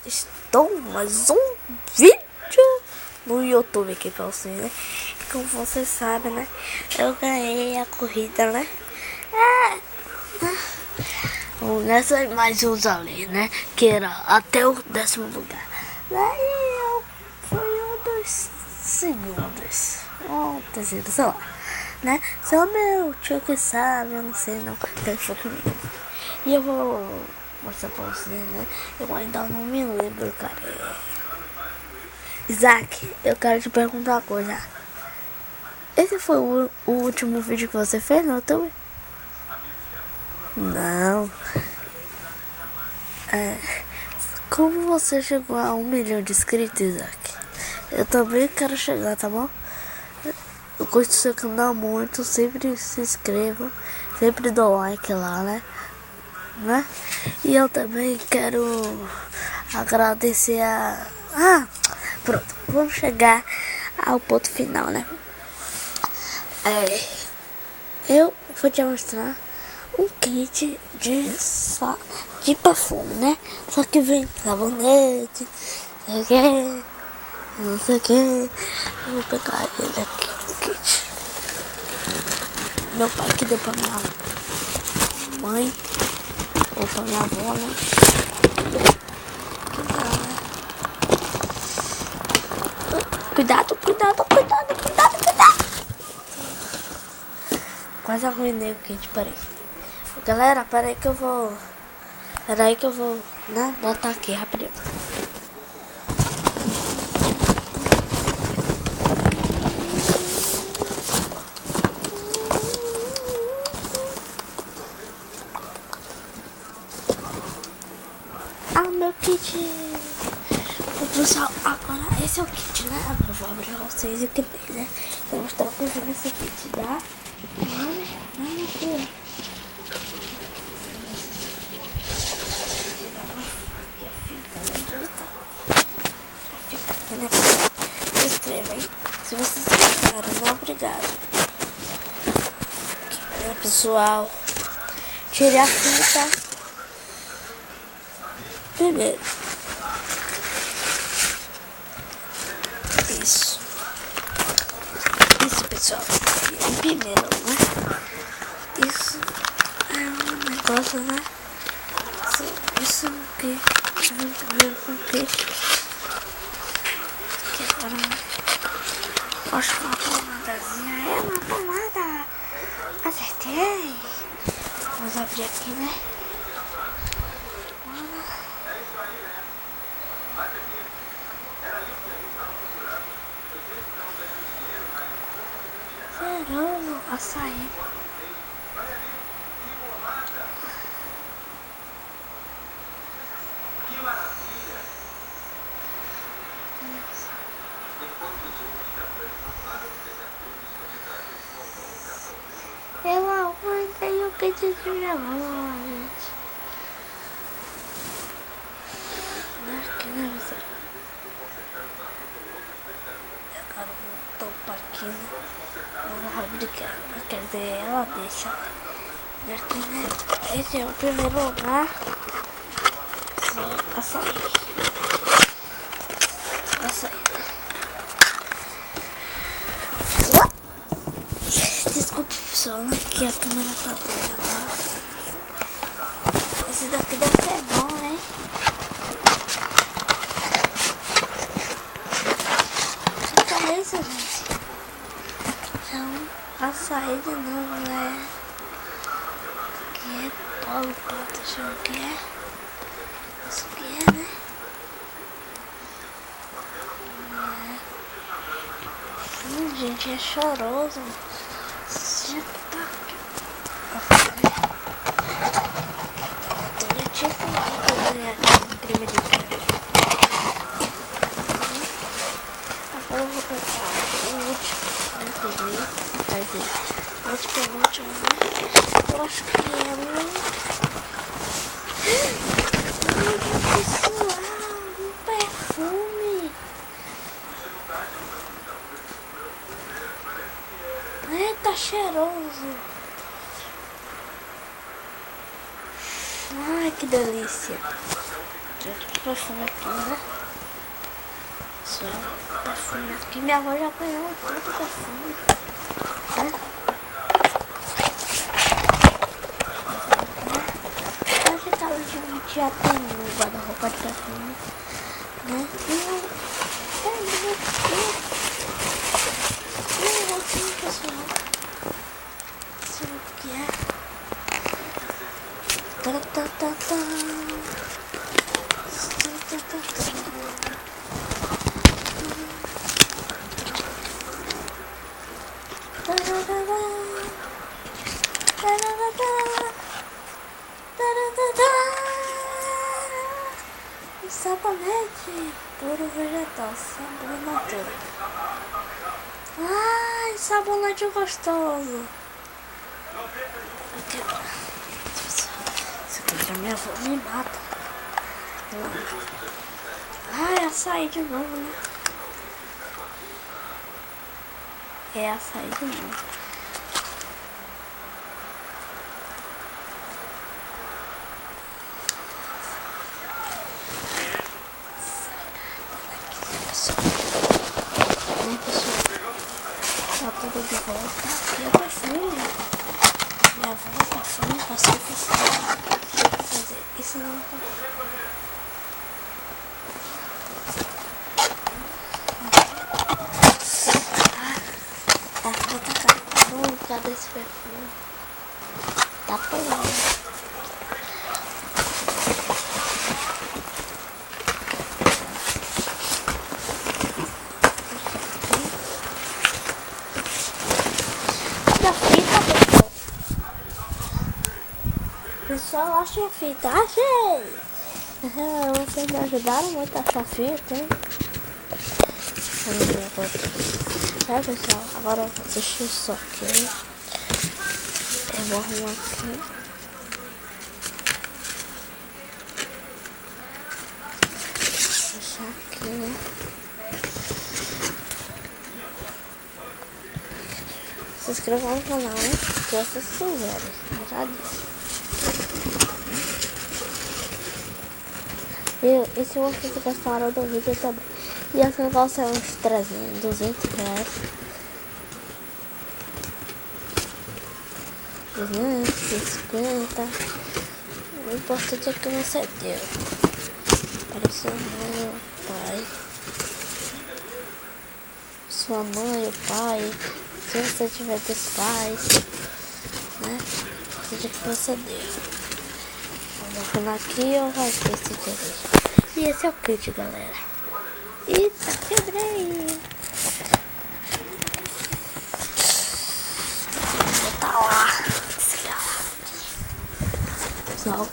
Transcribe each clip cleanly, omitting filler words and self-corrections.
Estou mais um vídeo no YouTube aqui pra vocês, né? Como vocês sabem, né? Eu ganhei a corrida, né? Nessa mais ali, né? Que era até o 10º lugar. Daí eu fui um dos segundos, ou terceiro, sei lá, né? Só meu tio que sabe, eu não sei não, ele foi comigo. E eu vou mostrar pra vocês, né? Eu ainda não me lembro, cara. Isaac, eu quero te perguntar uma coisa. Esse foi o último vídeo que você fez no YouTube? Não. Como você chegou a 1 milhão de inscritos, Isaac? Eu também quero chegar, tá bom? Eu gosto do seu canal muito, sempre se inscreva, sempre dou like lá, né? E eu também quero agradecer pronto, vamos chegar ao ponto final, né? Eu vou te mostrar um kit de perfume, né? Só que vem sabonete, não sei o que. Eu vou pegar ele aqui, o kit. Meu pai que deu pra minha mãe, ou pra minha avó, né? Cuidado. Quase arruinei o kit, peraí. Galera, peraí que eu vou, né, botar aqui rapidinho. Meu kit. Pessoal, agora esse é o kit, né? Agora eu vou abrir pra vocês o que tem, né? Vou mostrar pra vocês esse kit da manicure. Se inscreva, hein? Se vocês gostaram, né? Obrigado. Pessoal, tirei a fita primeiro. Isso, pessoal. Primeiro, né? Isso é um negócio, né? Isso aqui. Agora, né? Acho que uma pomadazinha. É uma pomada. Acertei. Vamos abrir aqui, né? Cheiroso açaí. Eu aguentei o que te gravou, gente. Aqui, né, você? Agora eu vou topar aqui, né? Ela vai brincar, quer dizer, ela deixa. Aqui, né? Esse é o primeiro lugar. Açaí. Desculpa, pessoal, que a câmera tá doida agora. Esse daqui deve ser bom, né? Que é isso, gente? Então, açaí de novo, né? Que é polo, deixa eu ver o que é. Isso que é, né? Gente, é choroso. Já tá aqui. Eu tinha falado que eu ganhei aqui no primeiro dia. Agora eu vou pegar o último, né? O último, né? Eu acho que é um perfume. Tá cheiroso. Ai, que delícia. perfume aqui, né? Só perfume aqui. Minha avó já ganhou tanto perfume, né? Hoje tá hoje a gente já tem um guarda-roupa de perfume, né? E eu aqui, pessoal. Deixa eu ver o que é. Tá, tá, tá, tá. Sabonete puro vegetal, sabor natural. Ai, sabonete gostoso. Se quebrar minha avó me mata. Ai, açaí de novo, né? É açaí de novo. Tá tudo de volta. E eu perfume. Minha avó perfume, passou perfume. Quer dizer, isso não é tá, vou tacar. Cadê esse perfume? Tá pulando. Pessoal, achei a fita, achei! Vocês me ajudaram muito a achar a fita, hein? Vamos ver agora. Pessoal, agora eu vou assistir isso aqui. Eu vou arrumar aqui. Deixar aqui. Se inscrevam no canal, né? Se vocês quiserem, já disse. E se vocês gostaram do vídeo também. E assim vai ser uns 300, 200 reais. 250. O importante é que você deu. Para sua mãe, o pai. Sua mãe, o pai. Se você tiver dos pais, né? O que você deu. Vou falar aqui ou vai ter esse direito. E esse é o kit, galera. Eita, quebrei. Vou botar lá. Pessoal.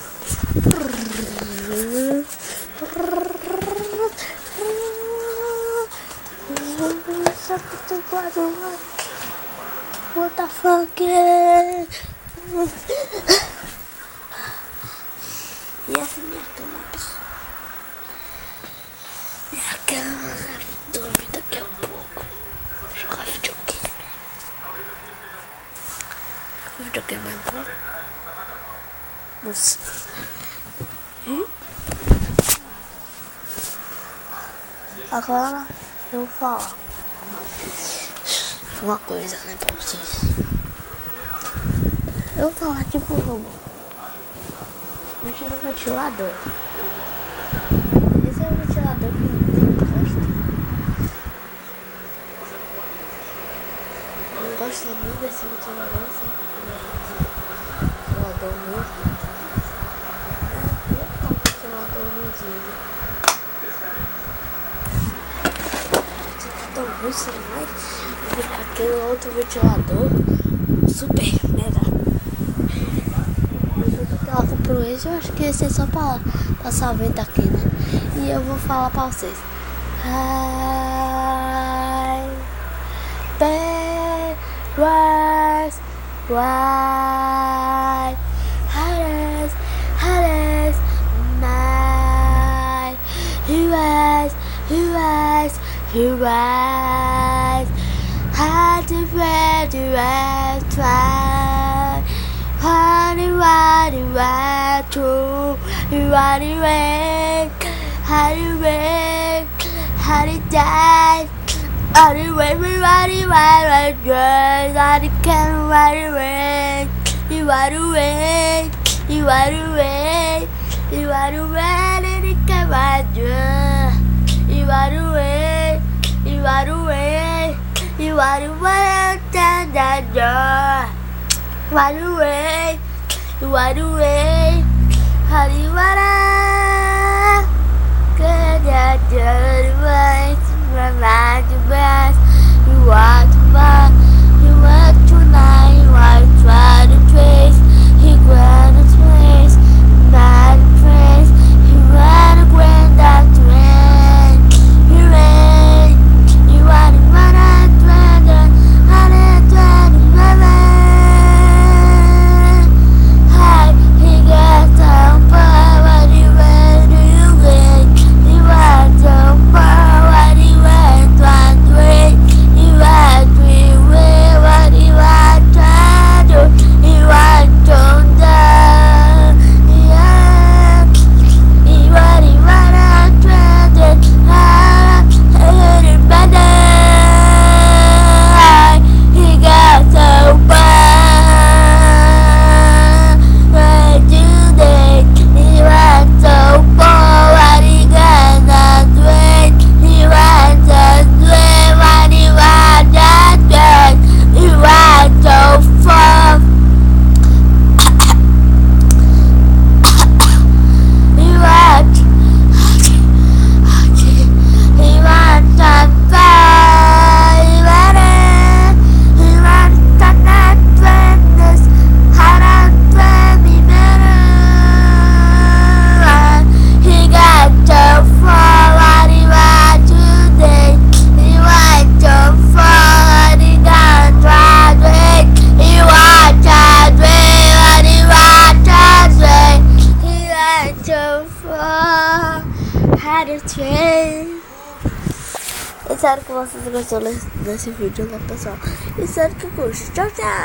What the fuck? E essa é minha cama, pessoal. Minha cama, dormir daqui a pouco. Vou jogar videogame. O videogame é bom. Nossa. Agora eu vou falar uma coisa, né, pra vocês. Eu vou falar tipo robô. Mexer no ventilador. Esse é o ventilador que eu gosto. Eu gosto muito desse ventilador. Ventilador mesmo. Ventilador mesmo. Tão ruim, sei mais. Aquele outro ventilador super mega. Ela comprou esse, eu acho que esse é só pra passar vento aqui, né? E eu vou falar pra vocês. Hi, west, right, Hades, night, US, how to wear the red flag, how to wear the red true, you are the red, how to wait, how to die. How to wait, everybody, how to come, how to wait. You are to wait, you are to wait, you are to wait, and it come out. You are to wait, you are to wait, you are to wait, and that door. You are to wait, you are to wait, how do you wanna get that dirty way? My mind to best, you want to buy, you want tonight, you want to try to trace, he grant its place, not a praise, he want to grant that rain, he rain, you want to run out, random, 127, hi, he got some power, you ready to you get, you want some power. Espero que vocês gostaram desse vídeo, né, pessoal? Espero que curte. Tchau, tchau!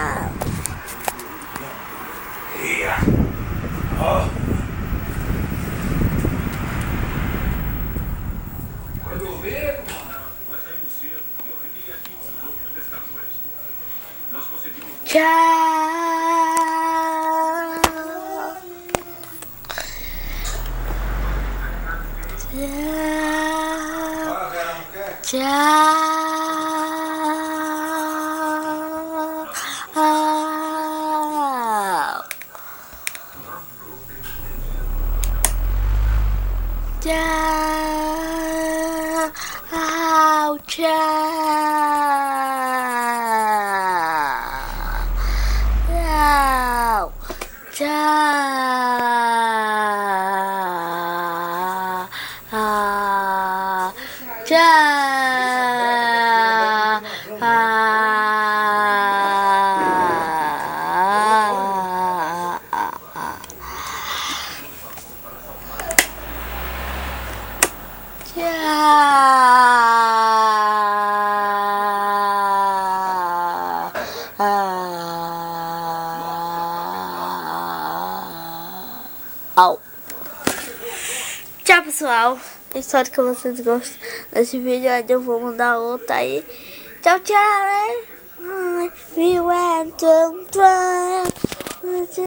Tchau, pessoal. Espero que vocês gostem desse vídeo. Aí eu vou mandar outra aí. Tchau, tchau. We went to